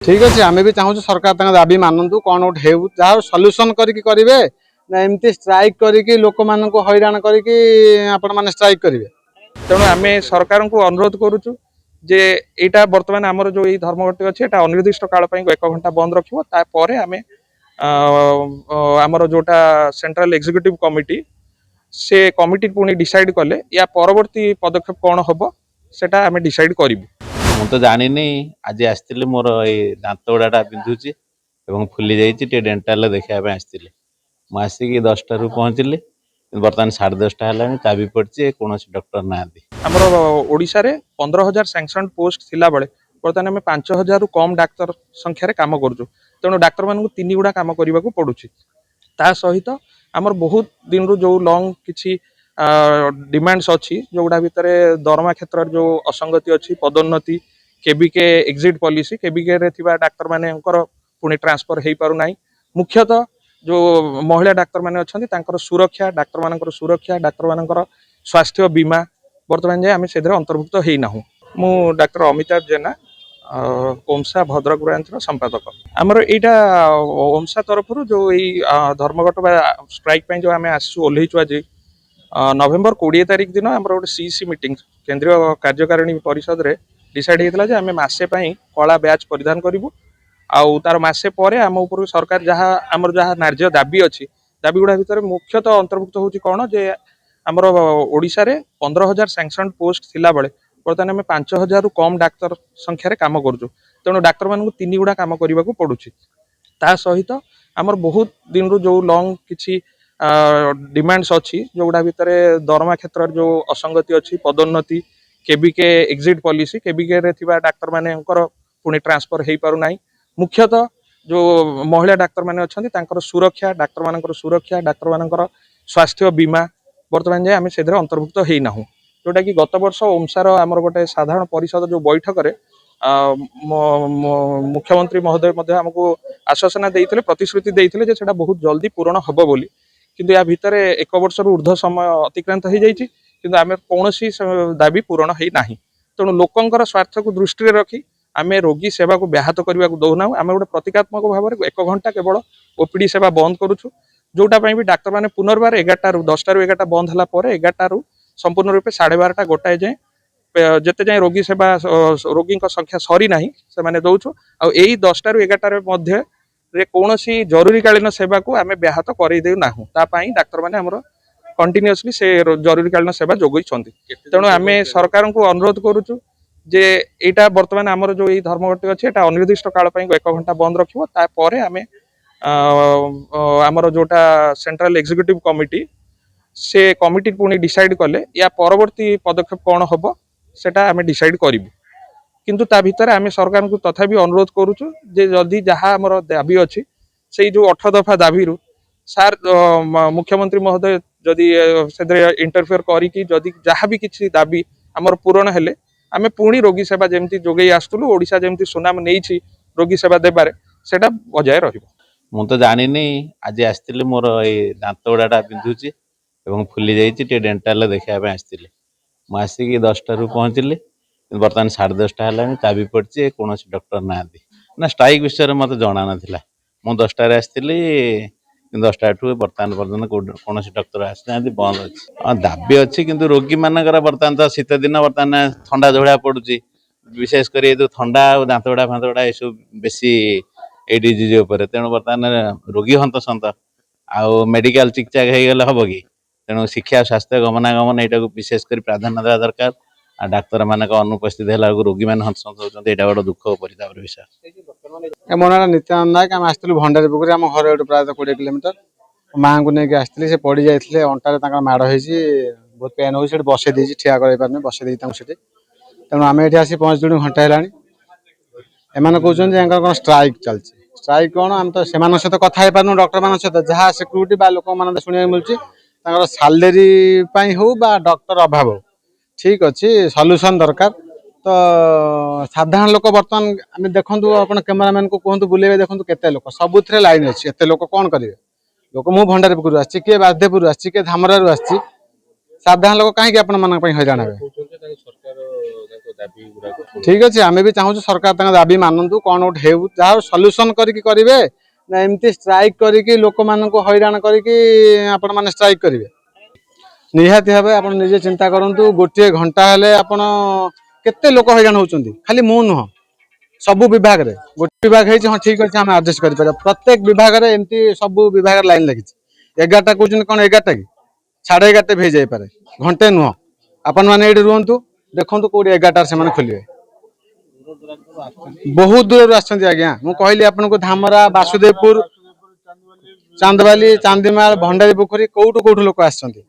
ठीक अच्छे आम भी चाहूँ सरकार दाबी मानतु कौन गोटे हो जहाँ सल्यूसन करेंगे ना एमती स्ट्राइक करके लोक मान हैरान करके आपण मैंने स्ट्राइक करेंगे। तेणु आम सरकार को अनुरोध करुचु जे यहाँ बर्तमान आमर जो धर्मघटी अच्छे अनिर्दिष्ट काल एक घंटा बंद रखिपर आम आमर जोटा सेंट्रल एग्जीक्यूटिव कमिटी से कमिटी पुणी डिसाइड कले या परवर्ती पदक्षेप कौन हम सेटा आम डिसाइड करूँ। ମୁଁ ତ ଜାଣିନି ଆଜି ଆସିଥିଲି ମୋର ଏଇ ଦାନ୍ତ ଗୁଡ଼ାଟା ବିନ୍ଧୁଛି ଏବଂ ଫୁଲି ଯାଇଛି ଟିକେ ଡେଣ୍ଟାଲ ଦେଖିବା ପାଇଁ ଆସିଥିଲି। ମୁଁ ଆସିକି 10ଟାରୁ ପହଞ୍ଚିଲି ବର୍ତ୍ତମାନ 10:30 ହେଲାଣି ଚାବି ପଡ଼ିଛି କୌଣସି ଡକ୍ଟର ନାହାନ୍ତି। ଆମର ଓଡ଼ିଶାରେ 15,000 ସାଂକ୍ସନ୍ ପୋଷ୍ଟ ଥିଲା ବେଳେ ବର୍ତ୍ତମାନ ଆମେ 5,000 ରୁ କମ୍ ଡାକ୍ତର ସଂଖ୍ୟାରେ କାମ କରୁଛୁ। ତେଣୁ ଡାକ୍ତରମାନଙ୍କୁ 3 ଗୁଣା କାମ କରିବାକୁ ପଡୁଛି। ତା ସହିତ ଆମର ବହୁତ ଦିନରୁ ଯୋଉ ଲଙ୍ଗ କିଛି डिमांड्स अच्छी जोगुड़ा भितर दरमा क्षेत्र जो असंगति अच्छी पदोन्नति केबीके एग्जिट पॉलिसी केबीके रे थिबा डाक्टर माने पुणी ट्रांसफर हो पारना। मुख्यतः जो महिला डाक्तर माने अच्छी तांकर सुरक्षा डाक्तर मानकर सुरक्षा डाक्तर मानकर स्वास्थ्य बीमा बर्तमान जाए आम से अंतर्भुक्त होना। मु डाक्टर अमिताभ जेना ओमसा भद्रक ब्रांच संपादक। आमर यहाँ ओमसा तरफ जो धर्मघट स्ट्राइक जो आम आसू ओल्लैचु आज नवेम्बर 20 तारिख दिन आम गोटे सीसी मीटिंग केंद्रीय कार्यकारिणी परिषद रे डिसाइड होता आम मसे कला बैच परिधान करूँ आउ तार मसे पर आम उपर सरकार जहाँ आमर जहाँ नार्य दाबी अच्छी दाबी गुड़ा भितर मुख्यतः अंतर्भुक्त होची कौन जे आमर ओडिशा रे 15,000 सैंक्शन पोस्ट थिला बेले बर्तमान आम 5,000 रू कम डाक्तर संख्यार कम करुँ। तेणु डाक्तर मानू 3 गुणा कम करने पड़ुछि। ता सहित आमर बहुत दिन रू जो लंग किछि डिमांड्स अच्छी जोगुड़ा भितर दरमा क्षेत्र जो असंगति अच्छी पदोन्नति केबीके एग्जिट पॉलिसी केबीके रे थिबा डाक्तर माने पुणी ट्रांसफर हो पारना। मुख्यतः जो महिला डाक्तर माने अच्छी तांकर सुरक्षा डाक्तर मानकर सुरक्षा डाक्तर मानकर स्वास्थ्य बीमा बर्तमान जाए आम से अंतर्भुक्त होना। जोटा कि गत वर्ष ओमसार आमर गोटे साधारण परिषद जो बैठक रे मुख्यमंत्री महोदय आमको आश्वासना देते प्रतिश्रुति देते सेटा बहुत जल्दी पूरण हम बोली किंतु या भितर 1 वर्ष ऊर्ध्व समय अतिक्रांत हो जाइए किंतु आम कौन दाबी पूरण होना। तेणु लोकंर स्वार्थ को दृष्टि रखी आम रोगी सेवा को व्याहत करने को दौना। आम गोटे प्रतीकात्मक भाव में 1 घंटा केवल ओपीडी सेवा बंद करुचु जोटा भी डाक्तर मैंने पुनर्बार 11टारू 10टारू 11टा बंद है 11टारू संपूर्ण रूपे 12:30 गोटाए जाए जिते जाए रोगी सेवा रोगी संख्या सरी ना से दौचु आई 10टारू 11टार मध्य कौन जरूरीकालीन सेवा को आम व्याहत करदेना डाक्तर मैंने आमर कंटिन्यूअसली से जरूरीकालीन सेवा जोगई। तेणु आम सरकार को अनुरोध करुचु जे यहाँ बर्तमान आमर जो धर्मघटी अच्छे अनिर्दिष्ट काल 1 घंटा बंद रखिपर आम आमर जोटा सेंट्रल एग्जीक्यूटिव कमिटी से कमिटी पुणी डिसाइड कले या परवर्ती पदक्षेप कौन हम सेटा आम डिसाइड करूँ। किंतु ता भितर आम सरकार को तथापि अनुरोध करुचु जे जदि जहाँ आमर दाबी अच्छी से जो 8 दफा दाबी सार मुख्यमंत्री महोदय जदि से इंटरफेयर करी जदि जहाँ भी किसी दाबी आमर पूरण हेले आम पुणी रोगी सेवा जमी जोगे आसलु ओडिशा जमी सुनाम नहीं रोगी सेवा देबारे सेटा बजाय रहिबो। ମୁଁ ତ ଜାଣିନି ଆଜି ଆସିଥିଲି ମୋର ଏଇ ଦାନ୍ତ ଗୁଡ଼ାଟା ବିନ୍ଧୁଛି ଏବଂ ଫୁଲି ଯାଇଛି ଟିକେ ଡେଣ୍ଟାଲ ଦେଖିବା ପାଇଁ ଆସିଥିଲି। ମୁଁ ଆସିକି 10ଟାରୁ ପହଞ୍ଚିଲି ବର୍ତ୍ତମାନ 10:30 ହେଲାଣି ଚାବି ପଡ଼ିଛି କୌଣସି ଡକ୍ଟର ନାହାନ୍ତି। ନା ଷ୍ଟ୍ରାଇକ୍ ବିଷୟରେ ମୋତେ ଜଣା ନଥିଲା। ମୁଁ 10ଟାରେ ଆସିଥିଲି 10ଟାଠୁ ବର୍ତ୍ତମାନ ପର୍ଯ୍ୟନ୍ତ କୌଣସି ଡକ୍ଟର ଆସିନାହାନ୍ତି ବନ୍ଦ ଅଛି। ଦାବି ଅଛି କିନ୍ତୁ ରୋଗୀମାନଙ୍କର ବର୍ତ୍ତମାନ ତ ଶୀତ ଦିନ ବର୍ତ୍ତମାନ ଥଣ୍ଡା ଝୋଳିଆ ପଡ଼ୁଛି ବିଶେଷ କରି ଏ ଯେଉଁ ଥଣ୍ଡା ଆଉ ଦାନ୍ତ ଗୁଡ଼ା ଫାନ୍ତ ଗୁଡ଼ା ଏସବୁ ବେଶୀ এই ডিজিজ উপরে তেণু বর্তমান রোগী হন্তসন্ত আউ মেডিকাল চিকিৎসা হয়ে হব কি তেণু শিক্ষা স্বাস্থ্য গমনাগমন এইটাকে বিশেষ করে প্রাধান্য দেওয়া দরকার। আর ডাক্তার ମାନଙ୍କ অনুপস্থিত ହେଲା ରୋଗୀ ମାନେ ହନ୍ତସନ୍ତ ହେଉଛନ୍ତି ଏଇଟା ଗୋଟେ ଦୁଃଖ ଓ ପରିତାପର ବିଷୟ। ମୋ ନାଁ ନିତ୍ୟାନନ୍ଦ ନାୟକ ଆମେ ଆସିଥିଲୁ ଭଣ୍ଡାରୀ ପୋଖରୀ ଆମ ଘର ଏଠୁ ପ୍ରାୟ 20 କିଲୋମିଟର ମାଆଙ୍କୁ ନେଇକି ଆସିଥିଲି ସେ ପଡ଼ି ଯାଇଥିଲେ ଅଣ୍ଟାରେ ତାଙ୍କର ମାଡ଼ ହେଇଛି ବହୁତ ପେନ୍ ହେଉଛି ସେଠି ବସେଇ ଦେଇଛି ଠିଆ କରାଇ ପାରୁନି ବସେଇ ଦେଇଛି ତାଙ୍କୁ ସେଠି। ତେଣୁ ଆମେ ଏଠି ଆସି ପହଞ୍ଚିଲୁଣି ଘଣ୍ଟା ହେଲାଣି ଏମାନେ କହୁଛନ୍ତି ଯେ ୟାଙ୍କର କ'ଣ ଷ୍ଟ୍ରାଇକ୍ ଚାଲିଛି। ଷ୍ଟ୍ରାଇକ୍ କ'ଣ ଆମେ ତ ସେମାନଙ୍କ ସହିତ କଥା ହେଇପାରୁନୁ ଡକ୍ଟର ମାନଙ୍କ ସହିତ ଯାହା ସିକ୍ୟୁରିଟି ବା ଲୋକମାନଙ୍କ ଶୁଣିବାକୁ ମିଳୁଛି ତାଙ୍କର ସାଲେରୀ ପାଇଁ ହଉ ବା ଡକ୍ଟର ଅଭାବ ହଉ ଠିକ୍ ଅଛି ସଲ୍ୟୁସନ୍ ଦରକାର। ତ ସାଧାରଣ ଲୋକ ବର୍ତ୍ତମାନ ଆମେ ଦେଖନ୍ତୁ ଆପଣ କ୍ୟାମେରାମ୍ୟାନ୍ କୁ କୁହନ୍ତୁ ବୁଲେଇବେ ଦେଖନ୍ତୁ କେତେ ଲୋକ ସବୁଥିରେ ଲାଇନ୍ ଅଛି ଏତେ ଲୋକ କ'ଣ କରିବେ ଲୋକ ମୁଁ ଭଣ୍ଡାରୀପୁରରୁ ଆସିଛି କିଏ ବାଦେପୁରରୁ ଆସିଛି କିଏ ଧାମରାରୁ ଆସିଛି ସାଧାରଣ ଲୋକ କାହିଁକି ଆପଣମାନଙ୍କ ପାଇଁ ହଇରାଣ ହେବେ। ଦାବି ଗୁଡାକ ଠିକ ଅଛି ଆମେ ବି ଚାହୁଁଛୁ ସରକାର ତାଙ୍କ ଦାବି ମାନନ୍ତୁ କଣ ଗୋଟେ ହେଉ ଯାହାର ସଲ୍ୟୁସନ କରିକି କରିବେ ନା ଏମିତି ଷ୍ଟ୍ରାଇକ କରିକି ଲୋକମାନଙ୍କୁ ହଇରାଣ କରିକି ଆପଣ ମାନେ ଷ୍ଟ୍ରାଇକ କରିବେ ନିହାତି ଭାବେ ଆପଣ ନିଜେ ଚିନ୍ତା କରନ୍ତୁ ଗୋଟିଏ ଘଣ୍ଟା ହେଲେ ଆପଣ କେତେ ଲୋକ ହଇରାଣ ହଉଛନ୍ତି ଖାଲି ମୁଁ ନୁହଁ ସବୁ ବିଭାଗରେ ଗୋଟେ ବିଭାଗ ହେଇଛି ହଁ ଠିକ ଅଛି ଆମେ ଆଡଜଷ୍ଟ କରିପାରିବା ପ୍ରତ୍ୟେକ ବିଭାଗରେ ଏମିତି ସବୁ ବିଭାଗରେ ଲାଇନ ଲାଗିଛି 11ଟା କହୁଛନ୍ତି କଣ 11ଟା କି 11:30 ବି ହେଇଯାଇପାରେ ଘଣ୍ଟେ ନୁହଁ ଆପଣ ମାନେ ଏଇଠି ରୁହନ୍ତୁ ଦେଖନ୍ତୁ କୋଉଠି 11ଟାରେ ସେମାନେ ଖୋଲିବେ ବହୁତ ଦୂରରୁ ଆସିଛନ୍ତି ଆଜ୍ଞା ମୁଁ କହିଲି ଆପଣଙ୍କୁ ଧାମରା ବାସୁଦେବପୁର ଚାନ୍ଦବାଲି ଚାନ୍ଦିମାଳ ଭଣ୍ଡାରୀ ପୋଖରୀ କୋଉଠୁ କୋଉଠୁ ଲୋକ ଆସିଛନ୍ତି